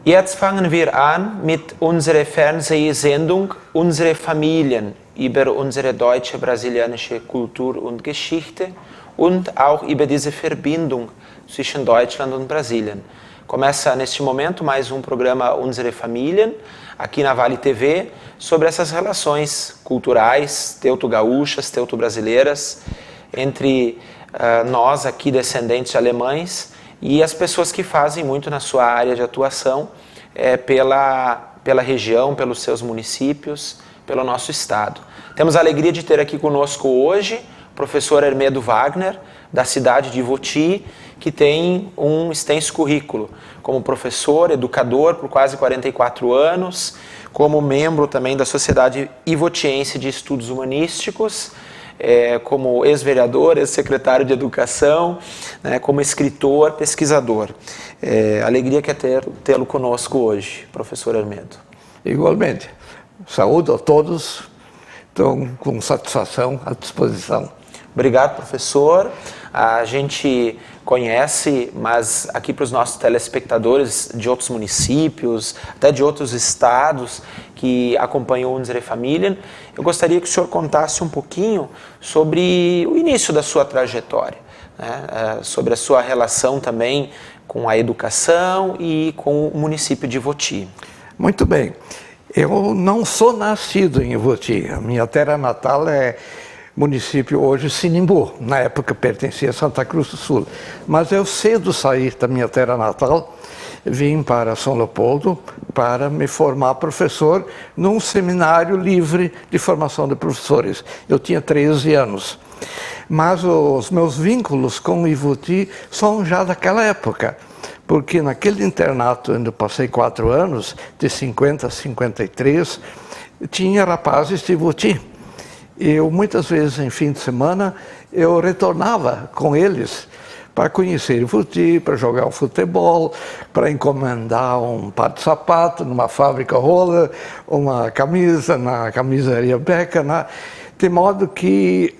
Jetzt fangen wir an mit unserer Fernsehsendung Unsere Familien über unsere deutsche-brasilianische Kultur und Geschichte und auch über diese Verbindung zwischen Deutschland und Brasilien. Começa neste momento mais um programa Unsere Familien, aqui na Vale TV, sobre essas relações culturais, teuto-gaúchas, teuto-brasileiras, entre nós aqui, descendentes de alemães, e as pessoas que fazem muito na sua área de atuação pela região, pelos seus municípios, pelo nosso estado. Temos a alegria de ter aqui conosco hoje o professor Hermedo Wagner, da cidade de Ivoti, que tem um extenso currículo como professor, educador por quase 44 anos, como membro também da Sociedade Ivotiense de Estudos Humanísticos, como ex-vereador, ex-secretário de Educação, como escritor, pesquisador. Alegria que é tê-lo conosco hoje, professor Hermedo. Igualmente. Saúdo a todos, estou com satisfação à disposição. Obrigado, professor. A gente conhece, mas aqui para os nossos telespectadores de outros municípios, até de outros estados que acompanham o Unsere Familien, eu gostaria que o senhor contasse um pouquinho sobre o início da sua trajetória, né? Sobre a sua relação também com a educação e com o município de Ivoti. Muito bem. Eu não sou nascido em Ivoti. A minha terra natal é município hoje Sinimbu, na época pertencia a Santa Cruz do Sul. Mas eu cedo saí da minha terra natal, vim para São Leopoldo para me formar professor num seminário livre de formação de professores. Eu tinha 13 anos. Mas os meus vínculos com Ivoti são já daquela época, porque naquele internato onde eu passei 4 anos, de 50 a 53, tinha rapazes de Ivoti. Eu, muitas vezes, em fim de semana, eu retornava com eles para conhecer Ivoti, para jogar um futebol, para encomendar um par de sapato numa fábrica rola, uma camisa na camisaria Beca, de modo que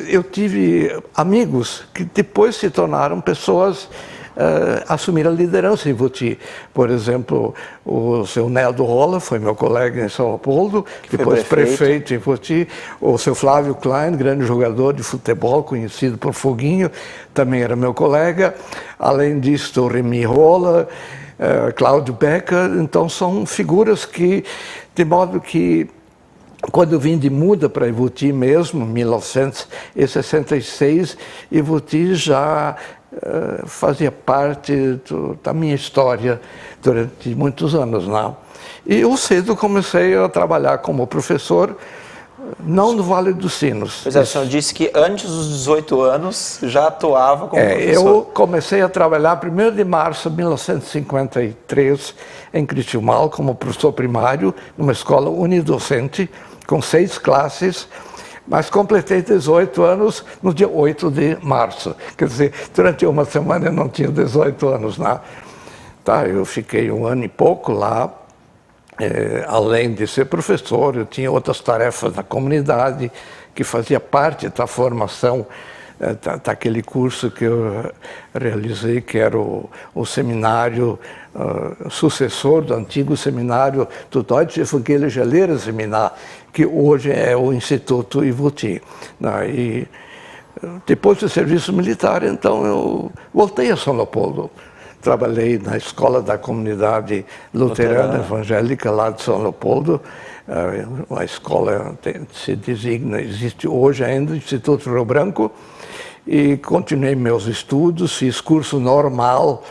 eu tive amigos que depois se tornaram pessoas assumir a liderança em Ivoti. Por exemplo, o seu Néldo Rola foi meu colega em São Leopoldo, depois prefeito em Ivoti. O seu Flávio Klein, grande jogador de futebol, conhecido por Foguinho, também era meu colega. Além disso, o Remy Rola, Cláudio Becker. Então, são figuras que, de modo que, quando eu vim de muda para Ivoti mesmo, em 1966, Ivoti já fazia parte da minha história durante muitos anos, não? E eu cedo comecei a trabalhar como professor, não no Vale dos Sinos. Pois é, o senhor disse que antes dos 18 anos já atuava como professor. Eu comecei a trabalhar 1º de março de 1953 em Criciúmal como professor primário, numa escola unidocente, com 6 classes, mas completei 18 anos no dia 8 de março. Quer dizer, durante uma semana eu não tinha 18 anos, não. Tá, eu fiquei 1 ano e pouco lá. Além de ser professor, eu tinha outras tarefas na comunidade, que fazia parte da formação daquele curso que eu realizei, que era o seminário sucessor do antigo seminário do Deutsche Evangelische Lehrerseminar, que hoje é o Instituto Ivoti. E depois do serviço militar, então, eu voltei a São Leopoldo. Trabalhei na escola da comunidade luterana evangélica lá de São Leopoldo. A escola se designa, existe hoje ainda, Instituto Rio Branco. E continuei meus estudos, fiz curso normal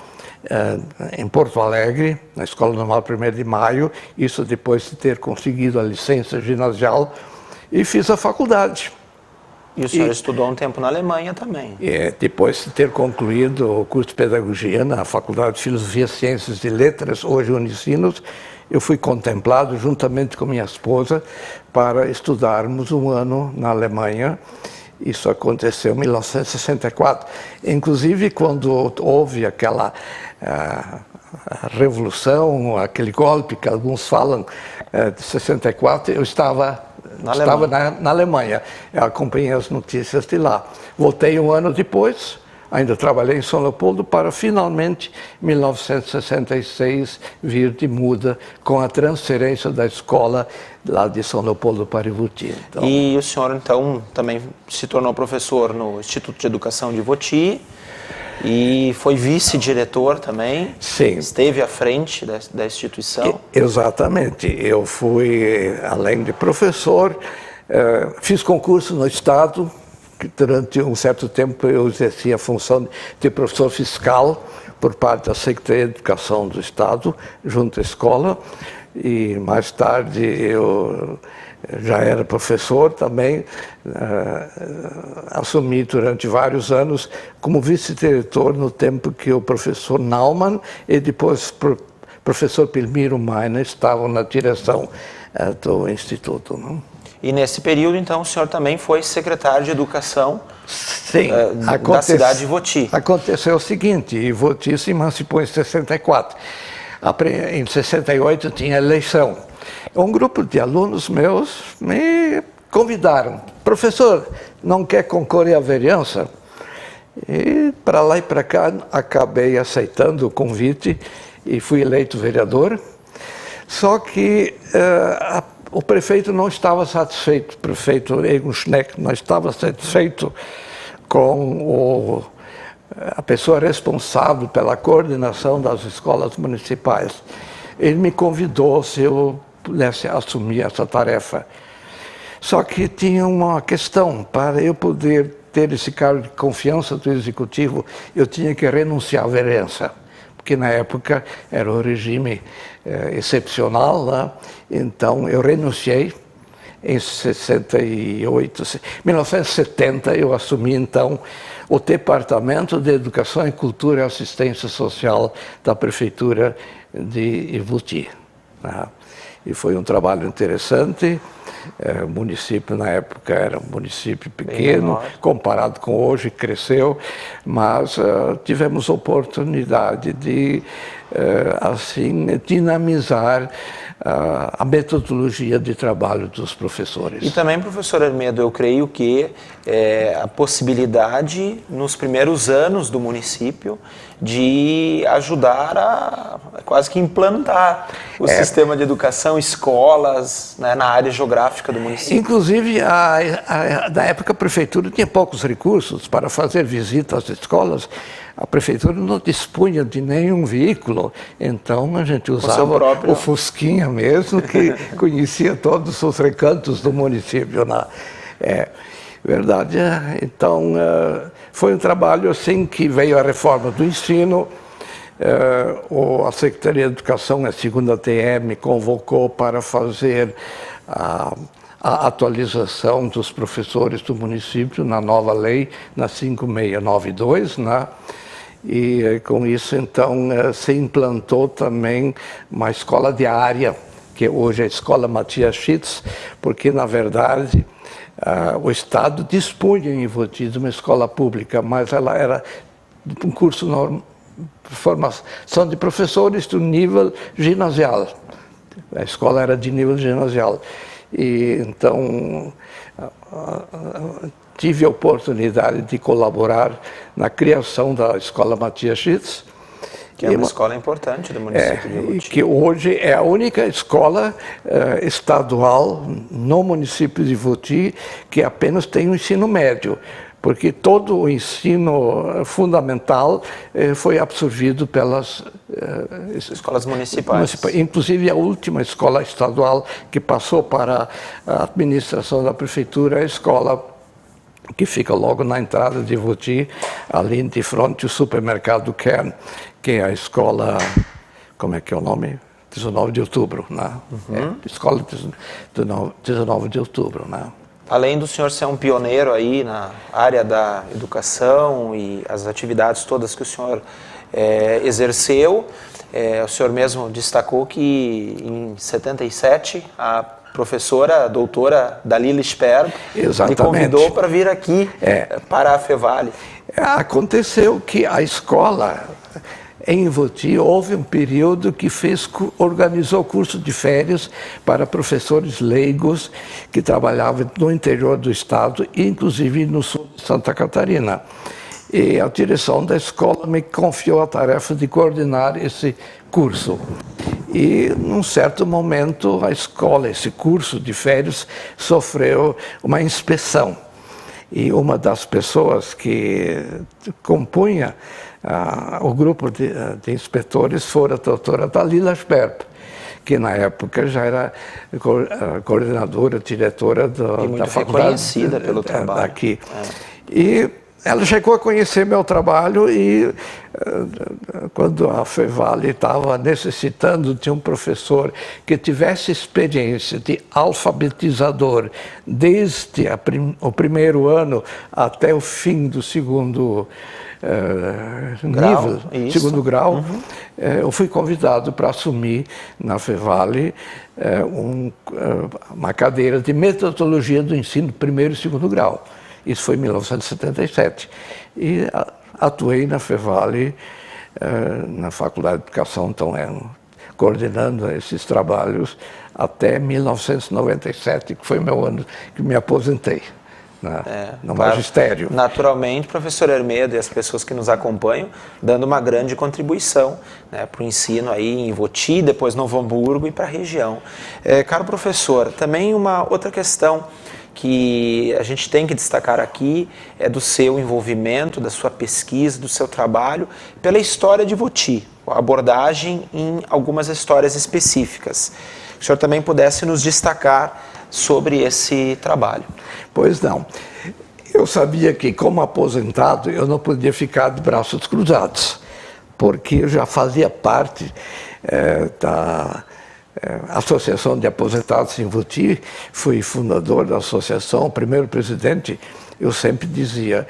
em Porto Alegre, na Escola Normal 1º de Maio, isso depois de ter conseguido a licença ginasial, e fiz a faculdade. E o senhor estudou um tempo na Alemanha também. Depois de ter concluído o curso de Pedagogia na Faculdade de Filosofia, Ciências e Letras, hoje Unicinos, eu fui contemplado juntamente com minha esposa para estudarmos um ano na Alemanha. Isso aconteceu em 1964. Inclusive, quando houve aquela revolução, aquele golpe que alguns falam de 64, eu estava na Alemanha. Eu acompanhei as notícias de lá. Voltei um ano depois, ainda trabalhei em São Leopoldo, para finalmente, em 1966, vir de muda com a transferência da escola lá de São Leopoldo para Ivoti. Então... E o senhor, então, também se tornou professor no Instituto de Educação de Ivoti e foi vice-diretor também? Sim. Esteve à frente da instituição? Exatamente. Eu fui, além de professor, fiz concurso no Estado. Durante um certo tempo eu exerci a função de professor fiscal por parte da Secretaria de Educação do Estado, junto à escola, e mais tarde eu já era professor também, assumi durante vários anos como vice-diretor no tempo que o professor Naumann e depois o professor Pilmiro Maina estavam na direção do Instituto. Não? E nesse período, então, o senhor também foi secretário de Educação da cidade de Ivoti. Aconteceu o seguinte, Ivoti se emancipou em 64. Em 68 tinha eleição. Um grupo de alunos meus me convidaram. Professor, não quer concorrer à vereança? E para lá e para cá acabei aceitando o convite e fui eleito vereador. Só que o prefeito não estava satisfeito, o prefeito Egon Schneck não estava satisfeito com a pessoa responsável pela coordenação das escolas municipais. Ele me convidou se eu pudesse assumir essa tarefa. Só que tinha uma questão, para eu poder ter esse cargo de confiança do executivo, eu tinha que renunciar à vereança, porque na época era o regime excepcional, né? Então eu renunciei. Em 1970 eu assumi então o Departamento de Educação e Cultura e Assistência Social da Prefeitura de Ivoti. Né? E foi um trabalho interessante. O município na época era um município pequeno, comparado com hoje, cresceu, mas tivemos oportunidade de assim dinamizar a metodologia de trabalho dos professores. E também, professor Armedo, eu creio que a possibilidade, nos primeiros anos do município, de ajudar a quase que implantar o sistema de educação, escolas, né, na área geográfica do município. Inclusive, na época a prefeitura tinha poucos recursos para fazer visitas às escolas. A prefeitura não dispunha de nenhum veículo, então a gente usava o Fusquinha mesmo, que conhecia todos os recantos do município. Verdade. Então, foi um trabalho assim que veio a reforma do ensino. A Secretaria de Educação, a segunda TE, me convocou para fazer a atualização dos professores do município na nova lei, na 5692, né? E com isso, então, se implantou também uma escola de área, que hoje é a Escola Matias Schitz, porque, na verdade, o Estado dispunha em Ivoti de uma escola pública, mas ela era um curso normal, formação de professores do nível ginasial. A escola era de nível ginasial. E, então, tive a oportunidade de colaborar na criação da Escola Matias Schitz. Que é uma escola importante do município de Ivoti. Que hoje é a única escola estadual no município de Ivoti que apenas tem o ensino médio, porque todo o ensino fundamental foi absorvido pelas escolas municipais. Inclusive a última escola estadual que passou para a administração da prefeitura é a escola que fica logo na entrada de Ivoti, ali de frente ao supermercado Kern, que é a escola, como é que é o nome? 19 de outubro, né? Escola 19 de outubro, né? Além do senhor ser um pioneiro aí na área da educação e as atividades todas que o senhor exerceu, o senhor mesmo destacou que em 77 a professora, a doutora Dalila Sperb, lhe convidou para vir aqui para a Fevale. Aconteceu que a escola em Ivoti houve um período que organizou curso de férias para professores leigos que trabalhavam no interior do estado, inclusive no sul de Santa Catarina. E a direção da escola me confiou a tarefa de coordenar esse curso. E, num certo momento, a escola, esse curso de férias, sofreu uma inspeção. E uma das pessoas que compunha o grupo de inspetores fora a doutora Dalila Sperb, que na época já era coordenadora, diretora da faculdade. Reconhecida pelo trabalho. Daqui. E ela chegou a conhecer meu trabalho e quando a Fevale estava necessitando de um professor que tivesse experiência de alfabetizador desde o primeiro ano até o fim do segundo nível, segundo grau, eu fui convidado para assumir na Fevale uma cadeira de metodologia do ensino primeiro e segundo grau. Isso foi em 1977. E atuei na Fevale, na Faculdade de Educação, então, coordenando esses trabalhos até 1997, que foi o meu ano que me aposentei no magistério. Naturalmente, professor Hermedo e as pessoas que nos acompanham, dando uma grande contribuição para o ensino aí em Ivoti, depois Novo Hamburgo e para a região. Caro professor, também uma outra questão que a gente tem que destacar aqui é do seu envolvimento, da sua pesquisa, do seu trabalho pela história de Ivoti, a abordagem em algumas histórias específicas. Que o senhor também pudesse nos destacar sobre esse trabalho. Pois não. Eu sabia que, como aposentado, eu não podia ficar de braços cruzados, porque eu já fazia parte da Associação de Aposentados em Ivoti, fui fundador da associação, o primeiro presidente. Eu sempre dizia,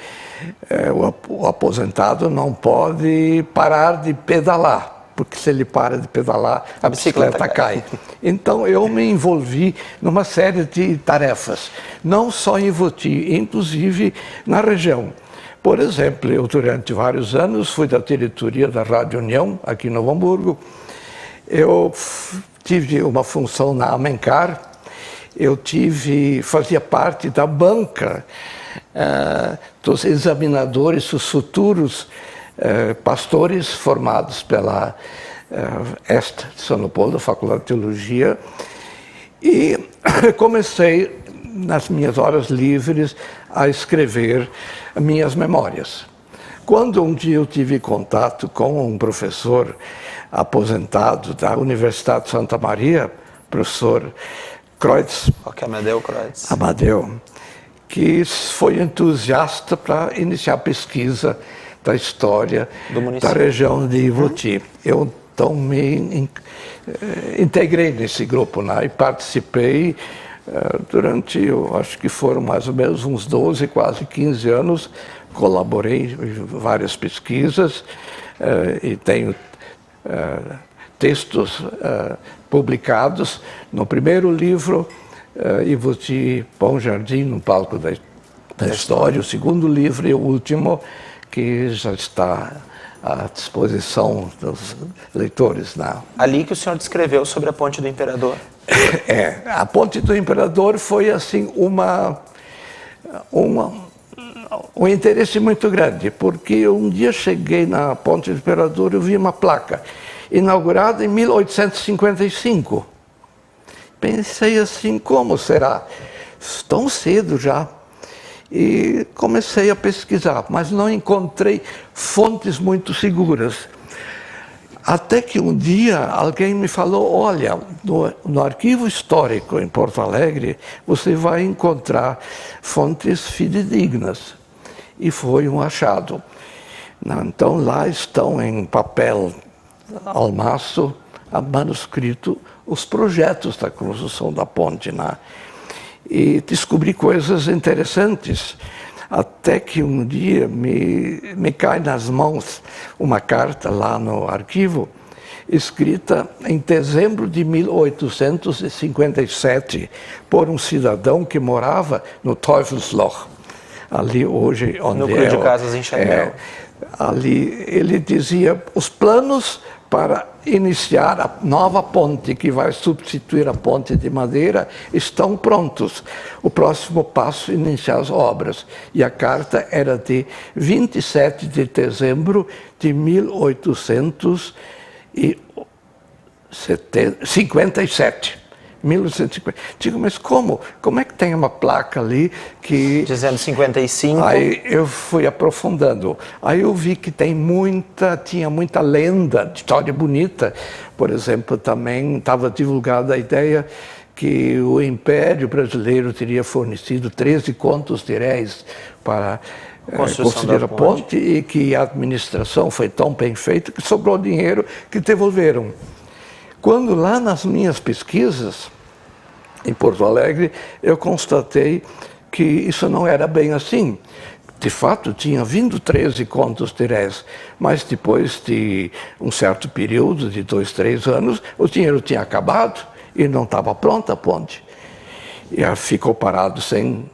o aposentado não pode parar de pedalar, porque se ele para de pedalar, a bicicleta cai. Então eu me envolvi numa série de tarefas, não só em Ivoti, inclusive na região. Por exemplo, eu durante vários anos fui da diretoria da Rádio União, aqui em Novo Hamburgo. Eu tive uma função na Amencar, fazia parte da banca dos examinadores, os futuros pastores formados pela EST de São Leopoldo, Faculdade de Teologia, e comecei, nas minhas horas livres, a escrever minhas memórias. Quando um dia eu tive contato com um professor aposentado da Universidade de Santa Maria, professor Kreutz, Amadeu Kreutz, que foi entusiasta para iniciar a pesquisa da história da região de Ivoti. Eu então me integrei nesse grupo e participei durante, eu acho que foram mais ou menos uns 12, quase 15 anos, colaborei em várias pesquisas e tenho textos publicados. No primeiro livro, Ivoti Bom Jardim, no palco da história. O segundo livro e o último, que já está à disposição dos leitores. Ali que o senhor descreveu sobre a Ponte do Imperador. A Ponte do Imperador foi assim um interesse muito grande, porque um dia cheguei na Ponte do Imperador e vi uma placa, inaugurada em 1855. Pensei assim, como será? Tão cedo já. E comecei a pesquisar, mas não encontrei fontes muito seguras. Até que um dia alguém me falou, olha, no arquivo histórico em Porto Alegre, você vai encontrar fontes fidedignas. E foi um achado. Então lá estão em papel almaço, manuscrito, os projetos da construção da ponte. e descobri coisas interessantes. Até que um dia me cai nas mãos uma carta lá no arquivo, escrita em dezembro de 1857, por um cidadão que morava no Teufelsloch, ali hoje onde Núcleo de Casas em Chandel. Ali ele dizia os planos para iniciar a nova ponte que vai substituir a ponte de madeira estão prontos. O próximo passo é iniciar as obras. E a carta era de 27 de dezembro de 1857. 1850. Digo, mas como? Como é que tem uma placa ali que... Dizendo 55. Aí eu fui aprofundando. Aí eu vi que tinha muita lenda, história bonita. Por exemplo, também estava divulgada a ideia que o Império Brasileiro teria fornecido 13 contos de réis para construir a ponte e que a administração foi tão bem feita que sobrou dinheiro que devolveram. Quando lá nas minhas pesquisas, em Porto Alegre, eu constatei que isso não era bem assim. De fato, tinha vindo 13 contos de réis, mas depois de um certo período, de 2, 3 anos, o dinheiro tinha acabado e não estava pronta a ponte. E ficou parado sem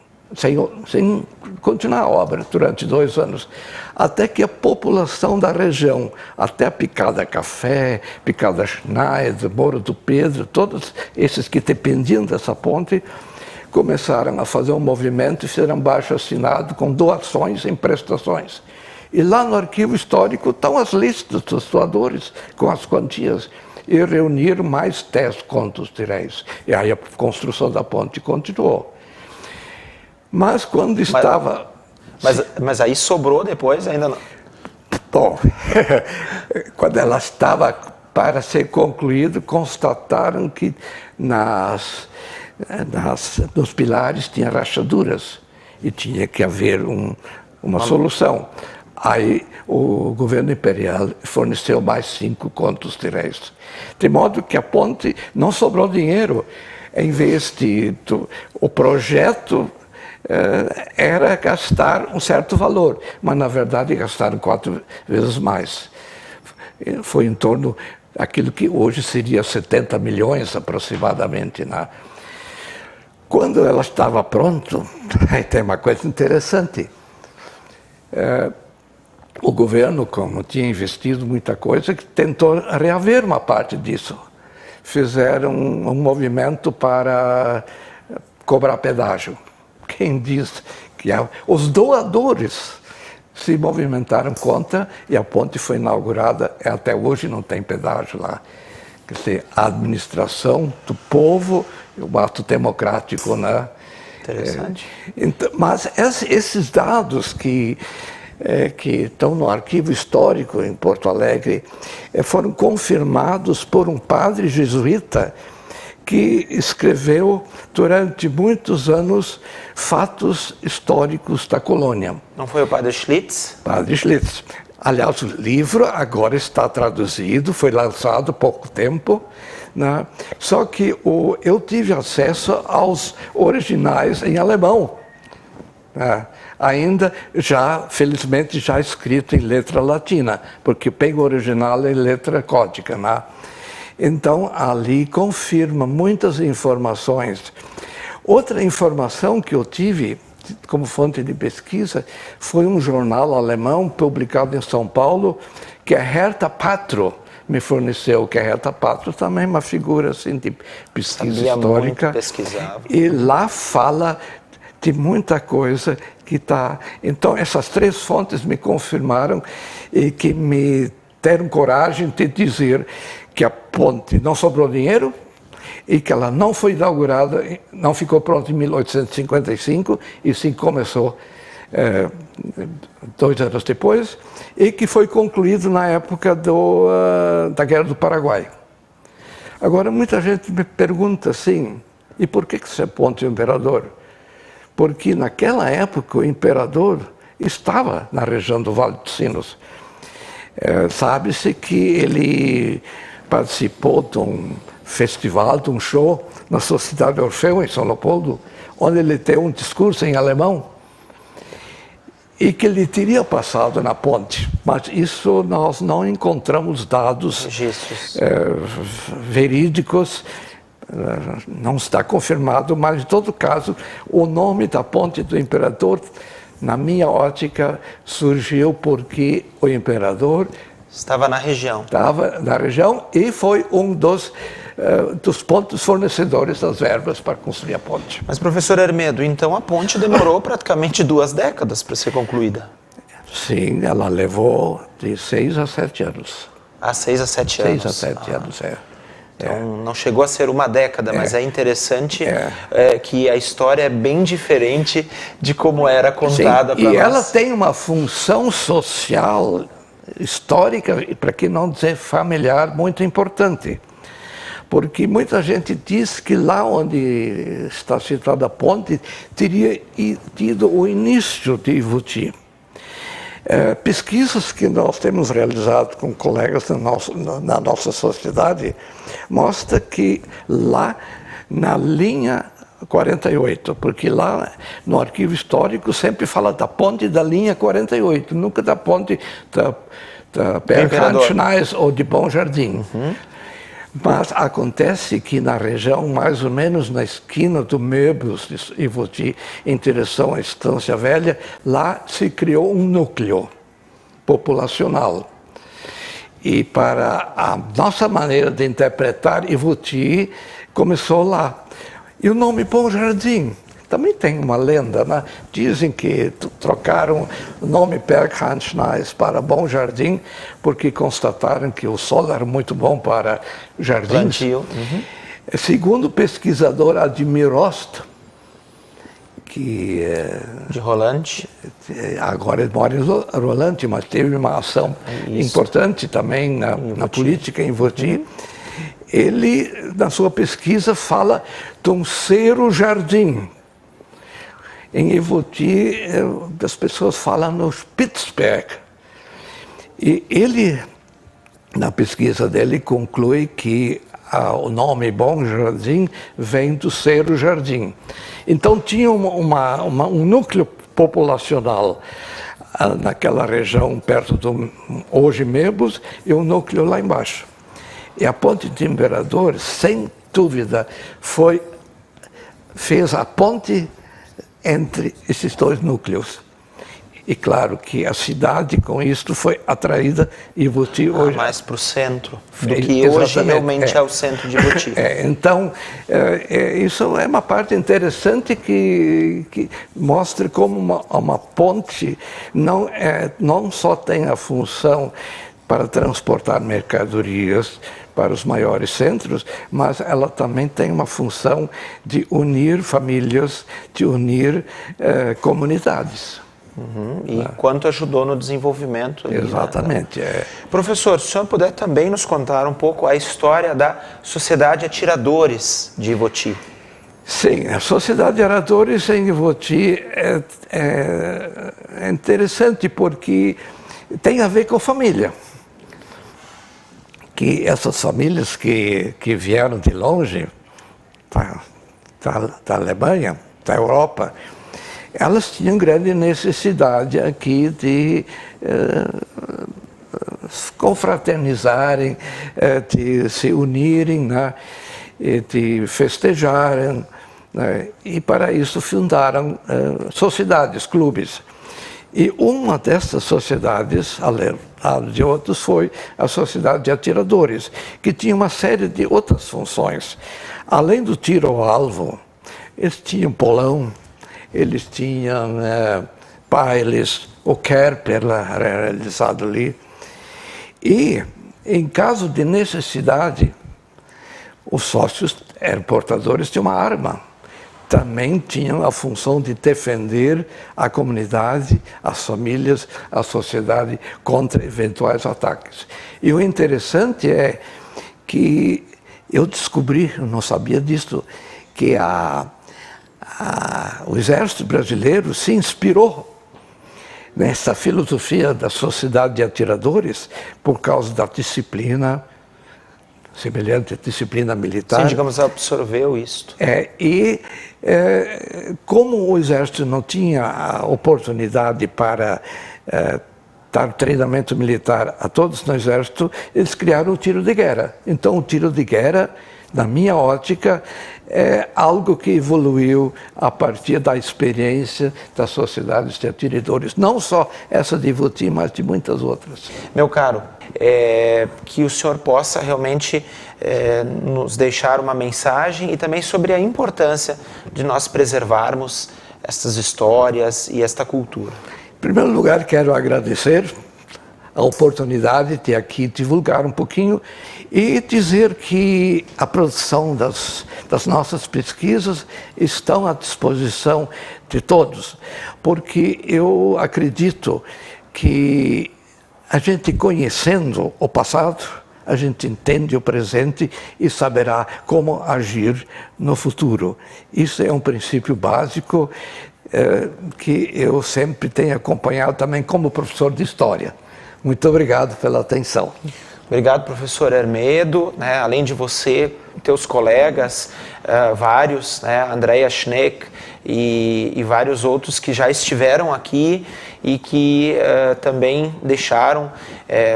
continuar a obra durante 2 anos, até que a população da região, até a Picada Café, Picada Schneider, Moura do Pedro, todos esses que dependiam dessa ponte, começaram a fazer um movimento e fizeram abaixo-assinado com doações em prestações. E lá no arquivo histórico estão as listas dos doadores com as quantias. E reuniram mais 10 contos de réis. E aí a construção da ponte continuou. Mas quando estava... Mas aí sobrou depois, ainda não? Bom, quando ela estava para ser concluída, constataram que nos pilares tinha rachaduras e tinha que haver uma solução. Aí o governo imperial forneceu mais 5 contos de réis. De modo que a ponte não sobrou dinheiro. Em vez o projeto era gastar um certo valor, mas na verdade gastaram 4 vezes mais. Foi em torno daquilo que hoje seria 70 milhões aproximadamente. Né? Quando ela estava pronta, aí tem uma coisa interessante. O governo, como tinha investido muita coisa, tentou reaver uma parte disso. Fizeram um movimento para cobrar pedágio. Quem diz que os doadores se movimentaram contra e a ponte foi inaugurada, até hoje não tem pedágio lá. Quer dizer, a administração do povo, o ato democrático, né? Interessante. Então, mas esses dados que estão no arquivo histórico em Porto Alegre foram confirmados por um padre jesuíta que escreveu durante muitos anos fatos históricos da colônia. Não foi o padre Schlitz? Padre Schlitz. Aliás, o livro agora está traduzido, foi lançado há pouco tempo, né? Só que eu tive acesso aos originais em alemão. Né? Ainda felizmente já escrito em letra latina, porque pego o original em letra códica, né? Então, ali confirma muitas informações. Outra informação que eu tive como fonte de pesquisa foi um jornal alemão publicado em São Paulo, que a Hertha Patro me forneceu, que a Hertha Patro também é uma figura assim, de pesquisa histórica. E lá fala de muita coisa que está... Então, essas 3 fontes me confirmaram e que me deram coragem de dizer que a ponte não sobrou dinheiro e que ela não foi inaugurada, não ficou pronta em 1855, e sim começou 2 anos depois, e que foi concluído na época da Guerra do Paraguai. Agora, muita gente me pergunta assim, e por que se é ponte do imperador? Porque naquela época o imperador estava na região do Vale dos Sinos. Sabe-se que ele participou de um festival, de um show na Sociedade Orfeu, em São Leopoldo, onde ele deu um discurso em alemão e que ele teria passado na ponte. Mas isso nós não encontramos dados verídicos, não está confirmado, mas em todo caso, o nome da ponte do imperador, na minha ótica, surgiu porque o imperador estava na região. Estava na região e foi um dos pontos fornecedores das verbas para construir a ponte. Mas, professor Hermedo, então a ponte demorou praticamente 2 décadas para ser concluída? Sim, ela levou de 6 a 7 anos. 6 a 7 anos. 6 a 7 anos, Então, não chegou a ser 1 década, mas é interessante que a história é bem diferente de como era contada para nós. E ela tem uma função social, histórica, e para que não dizer familiar, muito importante. Porque muita gente diz que lá onde está situada a ponte teria tido o início de Ivoti. Pesquisas que nós temos realizado com colegas na nossa sociedade mostram que lá na linha 48, porque lá no arquivo histórico sempre fala da ponte da linha 48, nunca da ponte da Berghandschneis ou de Bom Jardim. Mas acontece que na região, mais ou menos na esquina do Möbius de Ivoti, em direção à Estância Velha, lá se criou um núcleo populacional. E para a nossa maneira de interpretar Ivoti, começou lá. E o nome Bom Jardim também tem uma lenda, né? Dizem que trocaram o nome Berghandschneis para Bom Jardim porque constataram que o solo era muito bom para jardins. Plantio. Segundo o pesquisador Admir Ost, que de Rolante, agora ele mora em Rolante, mas teve uma ação importante também na política em Ivoti. Ele, na sua pesquisa, fala de um cero-jardim. Em Ivoti, as pessoas falam no Spitzberg. E ele, na pesquisa dele, conclui que o nome Bom Jardim vem do cero-jardim. Então tinha um núcleo populacional naquela região perto do hoje Möbius e um núcleo lá embaixo. E a ponte do Imperador, sem dúvida, fez a ponte entre esses 2 núcleos. E claro que a cidade, com isto, foi atraída e Ivoti hoje... mais para o centro, do que hoje realmente é o centro de Ivoti. Então, isso é uma parte interessante que mostra como uma ponte não só tem a função para transportar mercadorias para os maiores centros, mas ela também tem uma função de unir famílias, de unir comunidades. E quanto ajudou no desenvolvimento. Ali, exatamente. Né? Professor, se o senhor puder também nos contar um pouco a história da Sociedade Atiradores de Ivoti. Sim, a Sociedade de Atiradores em Ivoti é interessante porque tem a ver com família. Que essas famílias que vieram de longe, da Alemanha, da Europa, elas tinham grande necessidade aqui de confraternizarem, de se unirem, né, de festejarem, né, e para isso fundaram sociedades, clubes. E uma dessas sociedades, além de outras, foi a Sociedade de Atiradores, que tinha uma série de outras funções. Além do tiro ao alvo, eles tinham polão, eles tinham bailes, o Kerper realizado ali. E, em caso de necessidade, os sócios eram portadores de uma arma. Também tinham a função de defender a comunidade, as famílias, a sociedade contra eventuais ataques. E o interessante é que eu descobri, eu não sabia disso, que o Exército Brasileiro se inspirou nessa filosofia da Sociedade de Atiradores por causa da disciplina, semelhante disciplina militar. Sim, digamos, absorveu isto. Como o Exército não tinha a oportunidade para dar treinamento militar a todos no Exército, eles criaram o tiro de guerra. Então, o tiro de guerra, na minha ótica, é algo que evoluiu a partir da experiência das sociedades de atiradores, não só essa de Ivoti, mas de muitas outras. Meu caro, que o senhor possa realmente nos deixar uma mensagem e também sobre a importância de nós preservarmos estas histórias e esta cultura. Em primeiro lugar, quero agradecer a oportunidade de aqui divulgar um pouquinho e dizer que a produção das nossas pesquisas estão à disposição de todos, porque eu acredito que a gente conhecendo o passado, a gente entende o presente e saberá como agir no futuro. Isso é um princípio básico que eu sempre tenho acompanhado também como professor de História. Muito obrigado pela atenção. Obrigado, professor Hermedo, né? Além de você, teus colegas, vários, né? Andrea Schneck e vários outros que já estiveram aqui e que também deixaram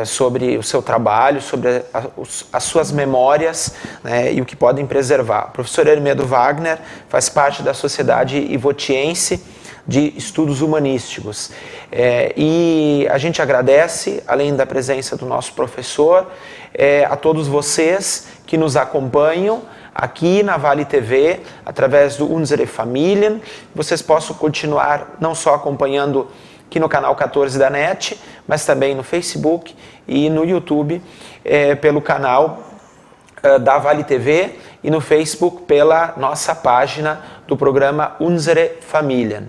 sobre o seu trabalho, sobre as suas memórias, né? E o que podem preservar. O professor Hermedo Wagner faz parte da Sociedade Ivotiense de Estudos Humanísticos. E a gente agradece, além da presença do nosso professor, a todos vocês que nos acompanham aqui na Vale TV, através do Unsere Familien. Vocês possam continuar não só acompanhando aqui no canal 14 da NET, mas também no Facebook e no YouTube, pelo canal da Vale TV e no Facebook pela nossa página do programa Unsere Familien.